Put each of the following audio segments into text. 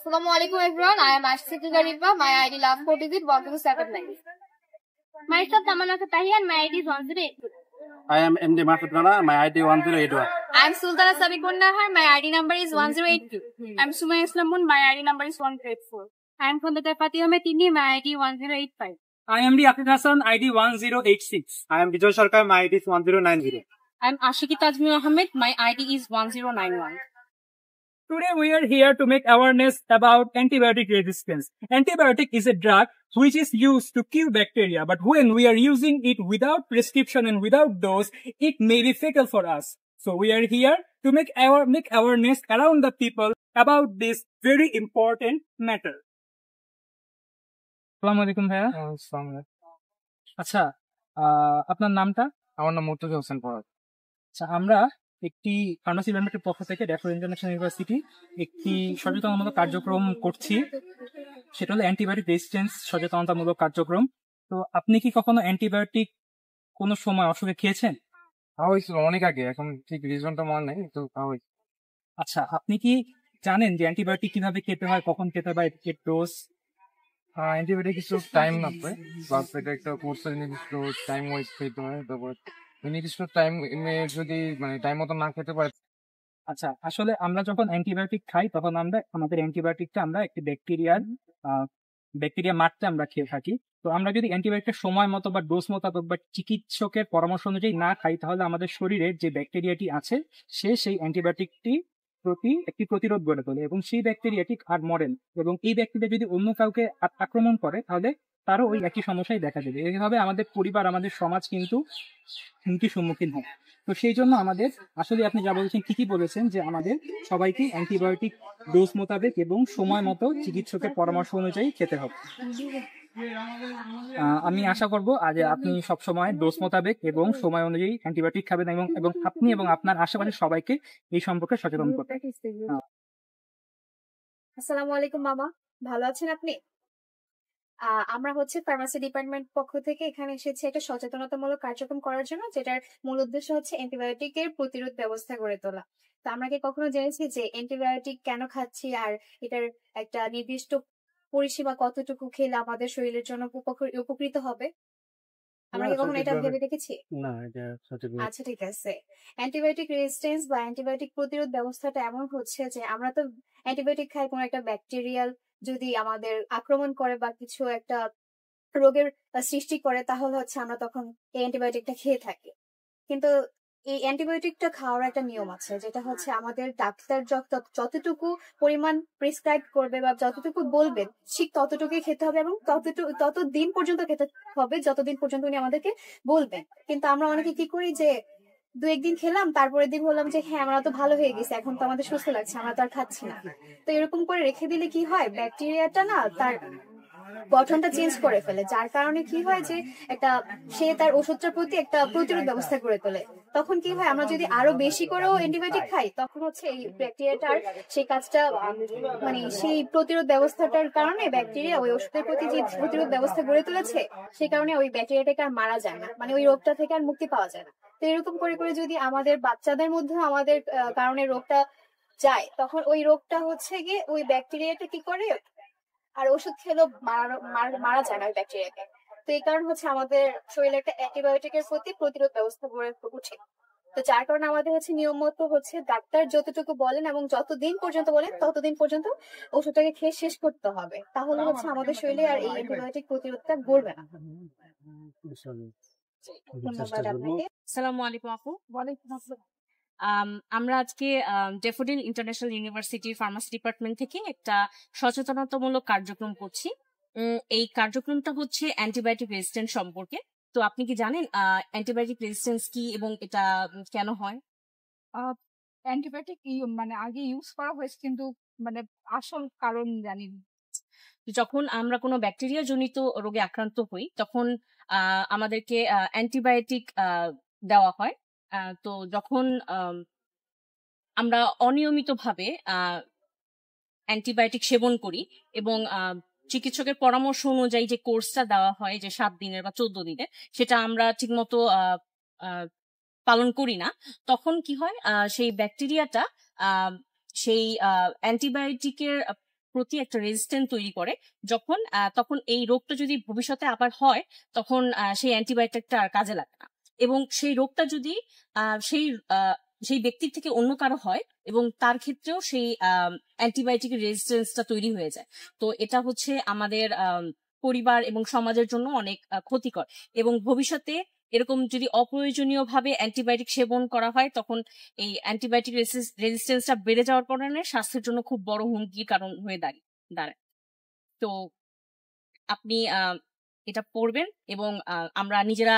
Assalamualaikum everyone. I am Ashti Gariba. My ID last 4 digit 1279. Myself Tamanaka Tahi and my ID is 108. I am MD Mahfud Rana. My ID 1081. I am Sultana Sabikun Nahar. My ID number is 1082. I am Sumaya Islamun. My ID number is 184. I am Khondata Fatih Tini. My ID 1085. I am the Akid Hassan, ID 1086. I am Bijoy Sarkar. My ID is 1090. I am Ashiki Tajmi Ahmed. My ID is 1091. Today we are here to make awareness about antibiotic resistance. Antibiotic is a drug which is used to kill bacteria, but when we are using it without prescription and without dose, it may be fatal for us. So we are here to make awareness around the people about this very important matter. আসসালামু আলাইকুম ভাইয়া। আচ্ছা, আপনার নামটা? আমার নাম মুর্তজা হোসেন ফরাদ। আচ্ছা, আমরা একটি ফার্মাসি ডিপার্টমেন্টের পক্ষ থেকে ড্যাফোর ইন্টারন্যাশনাল ইউনিভার্সিটি একটি সচেতনতামূলক কার্যক্রম করছি। সেটা হলো অ্যান্টিবায়োটিক রেজিস্ট্যান্স সচেতনতামূলক কার্যক্রম। তো আপনি কি কখনো অ্যান্টিবায়োটিক কোনো সময় অসুখে খেয়েছেন? খাওয়া হয়েছিল অনেক আগে, এখন ঠিক রিজনটা মনে নেই, তো খাওয়া হয়েছে। আচ্ছা, আপনি কি জানেন যে অ্যান্টিবায়োটিক কিভাবে খেতে হয়, কখন খেতে হয়, এর ডোজ? অ্যান্টিবায়োটিক কিছু টাইম লাগবে, প্লাস এটা একটা কোর্সের নির্দিষ্ট টাইম ওয়াইজ খেতে হয়। তারপর নির্দিষ্ট টাইম যদি টাইম মতো না খেতে পারে। আচ্ছা, আসলে আমরা যখন অ্যান্টিবায়োটিক খাই তখন আমরা আমাদের অ্যান্টিবায়োটিকটা আমরা একটি ব্যাকটেরিয়া মারতে আমরা খেয়ে থাকি। তো আমরা যদি অ্যান্টিবায়োটিকটা সময় মতো বা ডোজ মোতাবেক বা চিকিৎসকের পরামর্শ অনুযায়ী না খাই, তাহলে আমাদের শরীরে যে ব্যাকটেরিয়াটি আছে সেই অ্যান্টিবায়োটিকটি প্রতি একটি প্রতিরোধ গড়ে তোলে এবং সেই ব্যাকটেরিয়াটি আর মরেন, এবং এই ব্যাকটেরিয়া যদি অন্য কাউকে আক্রমণ করে তাহলে তারও ওই একই সমস্যাই দেখা দেবে। এইভাবে আমাদের পরিবার, আমাদের সমাজ কিন্তু হুমকির সম্মুখীন হয়। তো সেই জন্য আমাদের আসলে আপনি যা বলেছেন ঠিকই বলেছেন যে আমাদের সবাইকে অ্যান্টিবায়োটিক ডোজ মোতাবেক এবং সময় মতো চিকিৎসকের পরামর্শ অনুযায়ী খেতে হবে। আমি আশা করবো আজ আপনি সবসময় ডোজ মোতাবেক এবং সময় অনুযায়ী অ্যান্টিবায়োটিক খাবেন এবং আপনি এবং আপনার আশেপাশের সবাইকে এই সম্পর্কে সচেতন করবেন। আসসালামু আলাইকুম মামা, ভালো আছেন আপনি? আমরা ফার্মাসি ডিপার্টমেন্ট পক্ষ থেকে এখানে এসেছি একটা সচেতনতামূলক কার্যক্রম করার জন্য, যেটার মূল উদ্দেশ্য হচ্ছে অ্যান্টিবায়োটিকের প্রতিরোধ ব্যবস্থা গড়ে তোলা। তো আমরা কি কখনো জেনেছি যে অ্যান্টিবায়োটিক কেন খাচ্ছি আর এটার একটা নির্দিষ্ট পরিসীমা কতটুকু খেলে আমাদের শরীরের জন্য উপকৃত হবে? আমরা কি কখনো এটা ভেবে দেখেছি? না, এটা সঠিক। আচ্ছা, ঠিক আছে। অ্যান্টিবায়োটিক রেজিস্ট্যান্স বা অ্যান্টিবায়োটিক প্রতিরোধ ব্যবস্থাটা এমন হচ্ছে যে আমরা তো অ্যান্টিবায়োটিক খাই কোনো একটা ব্যাকটেরিয়াল যদি আমাদের আক্রমণ করে বা কিছু একটা রোগের সৃষ্টি করে, তাহলে আমরা তখন এই অ্যান্টিবায়োটিকটা খেয়ে থাকি। কিন্তু এই অ্যান্টিবায়োটিকটা খাওয়ার একটা নিয়ম আছে, যেটা আমাদের ডাক্তার যতটুকু পরিমাণ প্রেসক্রাইব করবে বা যতটুকু বলবেন ঠিক ততটুকুই খেতে হবে, এবং ততদিন পর্যন্ত খেতে হবে যতদিন পর্যন্ত উনি আমাদেরকে বলবেন। কিন্তু আমরা অনেকে কি করি যে 2-1 দিন খেলাম, তারপরের দিন বললাম যে হ্যাঁ আমরা তো ভালো হয়ে গেছে, এখন তো আমাদের সুস্থ লাগছে, আমরা তো আর খাচ্ছি না। তো এরকম করে রেখে দিলে কি হয়, ব্যাকটেরিয়াটা না তার গঠনটা চেঞ্জ করে ফেলে, যার কারণে কি হয় যে সে তার ওষুধটার প্রতি একটা প্রতিরোধ ব্যবস্থা করে তোলে। তখন কি হয়, আমরা যদি আরো বেশি করেও অ্যান্টিবায়োটিক খাই, তখন এই ব্যাকটেরিয়াটার সেই কাজটা সেই প্রতিরোধ ব্যবস্থাটার কারণে ব্যাকটেরিয়া ওই ওষুধের প্রতি যে প্রতিরোধ ব্যবস্থা গড়ে তুলেছে, সেই কারণে ওই ব্যাকটেরিয়াটাকে আর মারা যায় না, ওই রোগটা থেকে আর মুক্তি পাওয়া যায় না। তো এরকম করে করে যদি আমাদের বাচ্চাদের মধ্যে আমাদের কারণে রোগটা যায়, তখন ওই রোগটা গিয়ে ওই ব্যাকটেরিয়াটা কি করে আর ওষুধ খেলেও মারা যায় না ওই ব্যাকটেরিয়াকে। তো এই কারণ আমাদের শরীরে একটা অ্যান্টিবায়োটিকের প্রতি প্রতিরোধ ব্যবস্থা গড়ে উঠে। তো যার কারণে আমাদের নিয়ম মতো ডাক্তার যতটুকু বলেন এবং যতদিন পর্যন্ত বলেন ততদিন পর্যন্ত ওষুধটাকে খেয়ে শেষ করতে হবে, তাহলে আমাদের শরীরে আর এই অ্যান্টিবায়োটিক প্রতিরোধটা গড়বে না। আসসালামু আলাইকুম আপু। ওয়ালাইকুম আসসালাম। আমরা আজকে ড্যাফোডিল ইন্টারন্যাশনাল ইউনিভার্সিটির ফার্মাসি ডিপার্টমেন্ট থেকে একটা সচেতনতামূলক কার্যক্রম করছি। এই কার্যক্রমটা হচ্ছে অ্যান্টিবায়োটিক রেজিস্ট্যান্স সম্পর্কে। তো আপনি কি জানেন অ্যান্টিবায়োটিক রেজিস্ট্যান্স কি এবং এটা কেন হয়? অ্যান্টিবায়োটিক আগে ইউজ করা হয়েছে, কিন্তু আসল কারণ জানি না। যখন আমরা কোনো ব্যাকটেরিয়া জনিত রোগে আক্রান্ত হই, তখন আমাদেরকে অ্যান্টিবায়োটিক দেওয়া হয়। তো যখন আমরা অনিয়মিতভাবে অ্যান্টিবায়োটিক সেবন করি এবং চিকিৎসকের পরামর্শ অনুযায়ী যে কোর্সটা দেওয়া হয়, যে 7 দিনের বা 14 দিনের, সেটা আমরা ঠিকমতো পালন করি না, তখন কি হয়, সেই ব্যাকটেরিয়াটা সেই অ্যান্টিবায়োটিকের প্রতি একটা রেজিস্ট্যান্স তৈরি করে যখন তখন এই রোগটা যদি ভবিষ্যতে আবার হয় তখন সেই অ্যান্টিবায়োটিকটা আর কাজে লাগে না। এবং সেই রোগটা যদি সেই ব্যক্তির থেকে অন্য কারো হয় এবং তার ক্ষেত্রেও সেই অ্যান্টিবায়োটিকের রেজিস্ট্যান্সটা তৈরি হয়ে যায়। তো এটা হচ্ছে আমাদের পরিবার এবং সমাজের জন্য অনেক ক্ষতিকর। এবং ভবিষ্যতে এরকম যদি অপ্রয়োজনীয়ভাবে অ্যান্টিবায়োটিক সেবন করা হয় তখন এই অ্যান্টিবায়োটিক রেজিস্ট্যান্সটা বেড়ে যাওয়ার কারণে স্বাস্থ্যের জন্য খুব বড় হুমকির কারণ হয়ে দাঁড়ায়। তো আপনি এটা পড়বেন এবং আমরা নিজেরা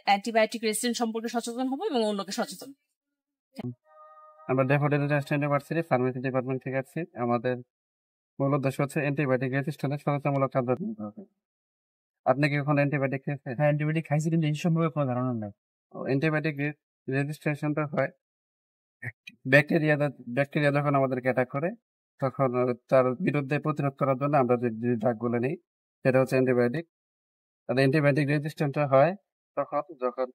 অ্যান্টিবায়োটিক রেজিস্ট্যান্স সম্পর্কে সচেতন হব এবং অন্যকে সচেতন। আমরা ড্যাফোডিল ইউনিভার্সিটি ফার্মেসি ডিপার্টমেন্ট থেকে আছি। আমাদের মূল উদ্দেশ্য হচ্ছে অ্যান্টিবায়োটিক রেজিস্ট্যান্সের সচেতনমূলক কাজ। আপনি কি কখনো অ্যান্টিবায়োটিক খেয়েছেন? হ্যাঁ, অ্যান্টিবায়োটিক খাইছি কিন্তু এই সম্পর্কে কোনো ধারণা নাই। অ্যান্টিবায়োটিক রেজিস্ট্রেশনটা হয় ব্যাকটেরিয়া যখন আমাদেরকে অ্যাটাক করে তখন তার বিরুদ্ধে প্রতিরোধ করার জন্য আমরা যে ড্রাগগুলো নিই সেটা হচ্ছে অ্যান্টিবায়োটিক। আর অ্যান্টিবায়োটিক রেজিস্ট্যান্সটা হয় তখন যখন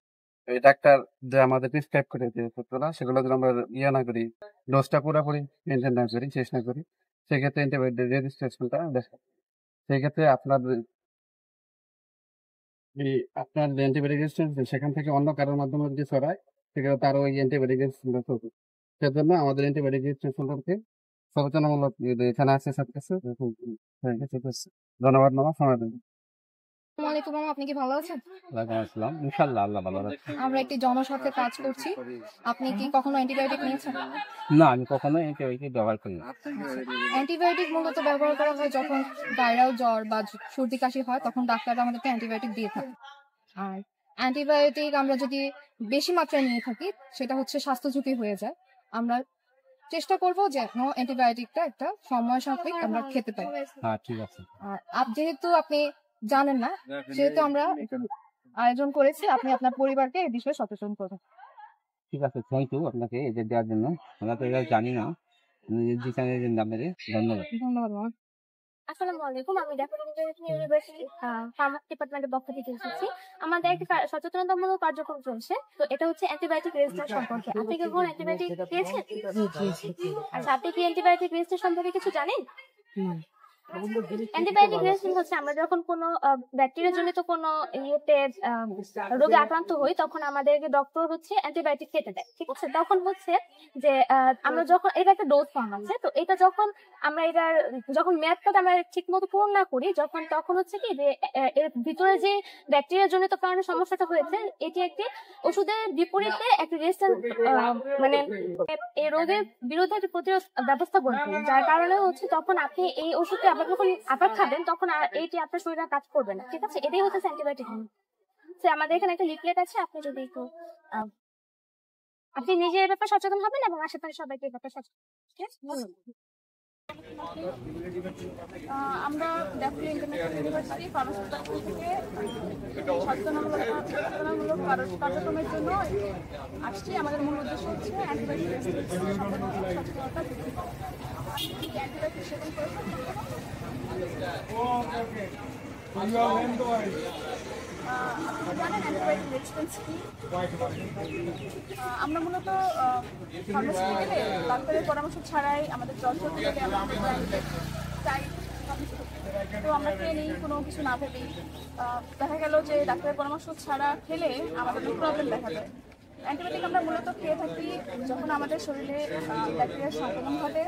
এই ডাক্তার যে আমাদের প্রেসক্রাইব করে দিয়ে না সেগুলো যদি আমরা না করি, ডোজটা পুরোপুরি মেনটেন না করি, শেষ না করি, সেক্ষেত্রে অ্যান্টিবায়োটিক রেজিস্ট্রেশনটা দেখা। সেক্ষেত্রে আপনার অ্যান্টিবায়োটিক রেজিস্ট্যান্স সেখান থেকে অন্য কারোর মাধ্যমে যদি ছড়ায় সেক্ষেত্রে তারও ওই অ্যান্টিবায়োটিক রেজিস্ট্যান্সটা চলবে। সেজন্য আমাদের অ্যান্টিবায়োটিক রেজিস্ট্যান্স সম্পর্কে সচেতনমূলক এখানে আছে সব কিছু। ধন্যবাদ মামা, সময় দেবেন। আসসালামু আলাইকুম মামা, আপনি কি ভালো আছেন? ওয়ালাইকুম আসসালাম, ইনশাআল্লাহ আল্লাহ ভালো রাখছে। আমরা একটি জনস্বার্থে কাজ করছি। আপনি কি কখনো অ্যান্টিবায়োটিক নিয়েছেন? না, আমি কখনো অ্যান্টিবায়োটিক ব্যবহার করি না। অ্যান্টিবায়োটিক মূলত ব্যবহার করা হয় যখন ভাইরাল জ্বর বা সর্দি কাশি হয়, তখন ডাক্তাররা আমাদেরকে অ্যান্টিবায়োটিক দিয়ে থাকে। আর অ্যান্টিবায়োটিক আমরা যদি বেশি মাত্রায় নিয়ে থাকি সেটা হচ্ছে স্বাস্থ্য ঝুঁকি হয়ে যায়। আমরা চেষ্টা করবো যে অ্যান্টিবায়োটিকটা একটা সময় সাপেক্ষ আমরা খেতে পাই। হ্যাঁ, ঠিক আছে। আর যেহেতু আপনি জানেন না, সেহেতু আমরা আয়োজন করেছি, আপনি আপনার পরিবারকে এই বিষয়ে সচেতন করবেন। ঠিক আছে, থ্যাংক ইউ আপনাকে এটা দেওয়ার জন্য। আমরা তো এটা জানি না, ধন্যবাদ। ধন্যবাদ মামা। আসসালামু আলাইকুম, আমি ড্যাফোডিল ইউনিভার্সিটি ফার্মাসি ডিপার্টমেন্টের পক্ষ থেকে এসেছি। আমাদের একটা সচেতনতামূলক কার্যক্রম চলছে। তো এটা হচ্ছে অ্যান্টিবায়োটিক রেজিস্ট্যান্স সম্পর্কে। আপনি কি কোনো অ্যান্টিবায়োটিক খেয়েছেন? আচ্ছা, আপনি কি অ্যান্টিবায়োটিক রেজিস্ট্যান্স সম্পর্কে কিছু জানেন? অ্যান্টিবায়োটিক রেজিস্ট্যান্স হচ্ছে আমরা যখন কোনো ব্যাকটেরিয়া জনিত কোনো রোগে আক্রান্ত হই তখন আমাদেরকে ডক্টর হচ্ছে অ্যান্টিবায়োটিক খেতে দেয়, ঠিক আছে? তখন হচ্ছে যে আমরা যখন এটা একটা ডোজ ফর্ম আছে, তো এটা যখন আমরা এটার যখন মেয়াদটা আমরা ঠিক মতো পূরণ না করি তখন হচ্ছে কি যে এর ভিতরে যে ব্যাকটেরিয়া জনিত কারণে সমস্যাটা হয়েছে এটি একটি ওষুধের বিপরীতে একটি রেজিস্ট্যান্স মানে এই রোগের বিরুদ্ধে একটি প্রতিরোধ ব্যবস্থা গড়ে তোলে, যার কারণে হচ্ছে তখন আপনি এই ওষুধটি যখন আবার খাবেন তখন এইটি আপনার শরীরে কাজ করবে না, ঠিক আছে? এটাই হচ্ছে অ্যান্টিবায়োটিক। আমাদের এখানে একটা লিফলেট আছে, আপনি যদি একটু আপনি নিজের ব্যাপারে সচেতন হবেন এবং আশেপাশে সবাইকে ব্যাপারে সচেতন। আমরা ড্যাফোডিল ইন্টারন্যাশনাল ইউনিভার্সিটি ফার্মাসি থেকে সচেতনমূলক কার্যক্রমের জন্য আসছি। আমাদের মূল উদ্দেশ্য হচ্ছে অ্যান্টিবায়োটিক সচেতনতা বৃদ্ধি করা। অ্যান্টিবায়োটিক সেবন করে আমরা মূলত ফার্মাসিতে গেলে ডাক্তারের পরামর্শ ছাড়াই আমাদের জ্বর সর্দি গেলে চাই, তো আমরা খেয়ে নিই কোনো কিছু না ভেবেই। দেখা গেল যে ডাক্তারের পরামর্শ ছাড়া খেলে আমাদের প্রবলেম দেখা যায়। অ্যান্টিবায়োটিক আমরা মূলত খেয়ে থাকি যখন আমাদের শরীরে ব্যাকটেরিয়ার সংক্রমণ ঘটে,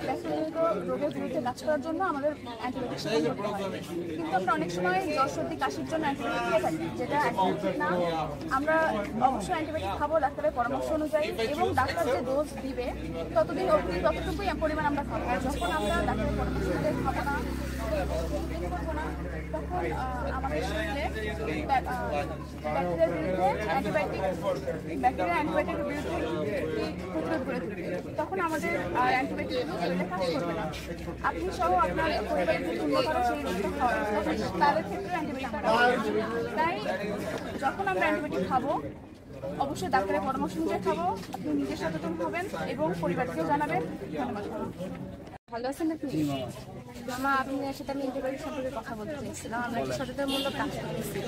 ব্যাকটেরিয়াজনিত রোগের বিরুদ্ধে কাজ করার জন্য আমাদের অ্যান্টিবায়োটিক সেবন করতে হয়। কিন্তু আমরা অনেক সময় জ্বর সর্দি কাশির জন্য অ্যান্টিবায়োটিক খেয়ে থাকি, যেটা অ্যান্টিবায়োটিক না। আমরা অবশ্যই অ্যান্টিবায়োটিক খাবো ডাক্তারের পরামর্শ অনুযায়ী, এবং ডাক্তার যে ডোজ দিবে ততটুকুই পরিমাণ আমরা খাবো। যখন আমরা ডাক্তারের পরামর্শ অনুযায়ী খাবো না, করবো না, তখন আমাদের শরীরে ব্যাকটেরিয়ার বিরুদ্ধে অ্যান্টিবায়োটিকের বিরুদ্ধে প্রতিরোধ করে তুলবে। তখন আমাদের অ্যান্টিবায়োটিক কাজ করবে না। আপনি সহ আপনার পরিবারের যে অন্য কারো সেই রোগটা হয় তাদের ক্ষেত্রে অ্যান্টিবায়োটিক তাই যখন আমরা অ্যান্টিবায়োটিক খাবো অবশ্যই ডাক্তারের পরামর্শ অনুযায়ী খাবো। আপনি নিজে সচেতন হবেন এবং পরিবারকেও জানাবেন। ধন্যবাদ। ভালো আছেন আপনি? মামা, আপনার সাথে আমি অ্যান্টিবায়োটিক সম্পর্কে কথা বলতে চাইছিলাম। আমরা একটা সচেতনমূলক কাজ করতেছি।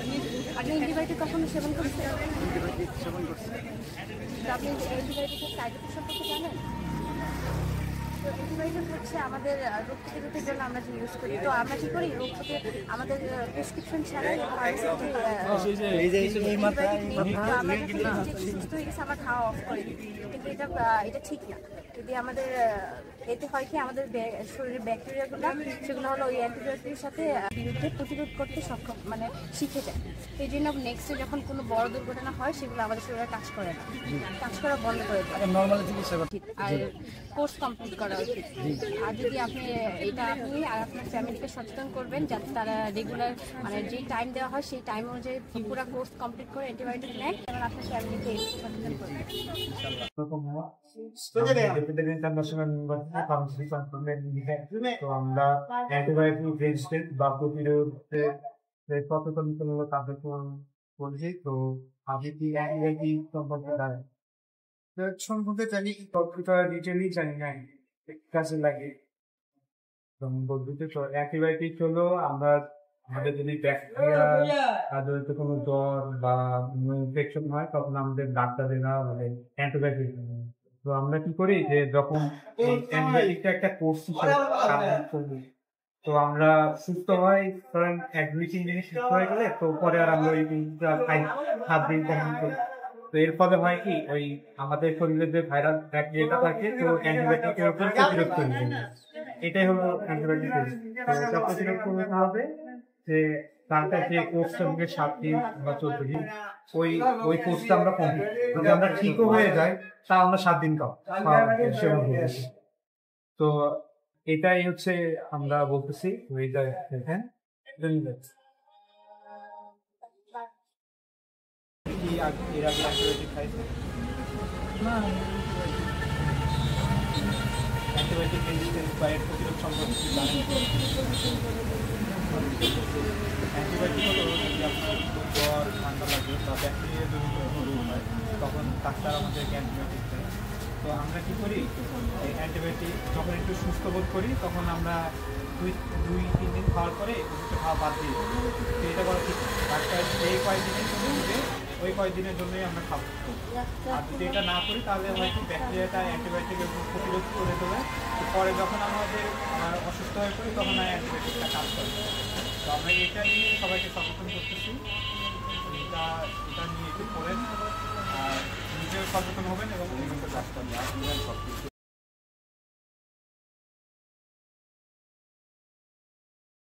আপনি অ্যান্টিবায়োটিক কখনো সেবন করছেন? আপনি অ্যান্টিবায়োটিকের সাইড এফেক্ট সম্পর্কে জানেন? অ্যান্টিবায়োটিক হচ্ছে আমাদের রোগ প্রতিরোধের জন্য আমরা যে ইউজ করি। তো আমরা কি করি, রোগ থেকে আমাদের প্রেসক্রিপশন ছাড়াই আমরা সুস্থ হয়ে গেছে আমরা খাওয়া অফ করে দিই, কিন্তু এটা ঠিক না। যদি আমাদের এতে হয় কি আমাদের শরীরের ব্যাকটেরিয়াগুলো সেগুলো হলো ওই অ্যান্টিবায়োটিকের সাথে বিরুদ্ধে প্রতিরোধ করতে সক্ষম মানে শিখে যায়। এই জন্য নেক্সটে যখন কোনো বড় দুর্ঘটনা হয় সেগুলো আমাদের শরীরে কাজ করে না, কাজ করা বন্ধ করে দেয়। আর কোর্স কমপ্লিট করা উচিত। আর যদি আপনি আর আপনার ফ্যামিলিকে সচেতন করবেন যাতে তারা রেগুলার মানে যে টাইম দেওয়া হয় সেই টাইম অনুযায়ী পুরো কোর্স কমপ্লিট করে অ্যান্টিবায়োটিক নেয়, এবং আপনার ফ্যামিলিকে সচেতন করবেন। ইন্টারন্যাশনাল ইউনিভার্সিটি ফার্মাসি ডিপার্টমেন্ট তো আমরা অ্যান্টিবায়োটিক রেজিস্ট্যান্ট বা প্রতিরোধে সচেতনতামূলক কার্যক্রম করছি। তো আপনি কি অ্যান্টিবায়োটিক সম্পর্কে জানি কতটা ডিটেলই জানি না, কাজে লাগে বলতে। তো অ্যান্টিবায়োটিক হলো আমাদের যদি ব্যাকটেরিয়া জড়িত কোনো জ্বর বা ইনফেকশন হয় তখন আমাদের ডাক্তারেরা মানে অ্যান্টিবায়োটিক। তো আমরা কি করি যে যখন এই অ্যান্টিবায়োটিকটা একটা কোর্স হিসেবে তো আমরা সুস্থ হয়, ধরেন 1-2-3 দিন সুস্থ হয়ে গেলে তো পরে আর আমরা ওই 7 দিন কমন করি। তো এর ফলে হয় কি ওই আমাদের শরীরে যে ভাইরাস ব্যাকটেরিয়াটা থাকে তো অ্যান্টিবায়োটিকের উপর প্রতিরোধ করে দেয়। এটাই হলো অ্যান্টিবায়োটিক। তো এটা প্রতিরোধ করতে হবে যে তারটা যে কোর্সটা থেকে 7 দিন বা 14 দিন ওই কোর্সটা আমরা কমপ্লিট যদি আমরা ঠিকও হয়ে যাই তা আমরা 7 দিন তো এটাই হচ্ছে আমরা বলতেছি হয়ে যায়। হ্যাঁ এর আগে অ্যান্টিবায়োটিক খাইছে না, অ্যান্টিবায়োটিক রেজিস্ট্যান্স বা এর প্রতিরোধ সম্পর্কে অ্যান্টিবায়োটিক হলো যদি আপনার জ্বর ঠান্ডা লাগে বা ব্যাকটেরিয়া জনিত রোগ হয় তখন ডাক্তার আমাদেরকে অ্যান্টিবায়োটিক দেয়। তো আমরা কী করি, এই অ্যান্টিবায়োটিক যখন একটু সুস্থ বোধ করি তখন আমরা 2-3 দিন খাওয়ার পরে ওষুধটা খাওয়া বাদ দিই। তো এটা বলা ঠিক, ডাক্তার এই কয়েকদিনের জন্য দিবে ওই কয়েকদিনের জন্যই আমরা খাবো। আর যদি এটা না করি তাহলে হয়তো ব্যাকটেরিয়াটা অ্যান্টিবায়োটিকের প্রতিরোধ করে দেবে। তো পরে যখন আমাদের অসুস্থ হয়ে পড়ি তখন আর অ্যান্টিবায়োটিকটা কাজ করে। তো আমরা এটা নিয়ে সবাইকে সচেতন করতেছি, এটা নিয়ে একটু করেন আর নিজেও সচেতন হবেন এবং কাজ করবেন।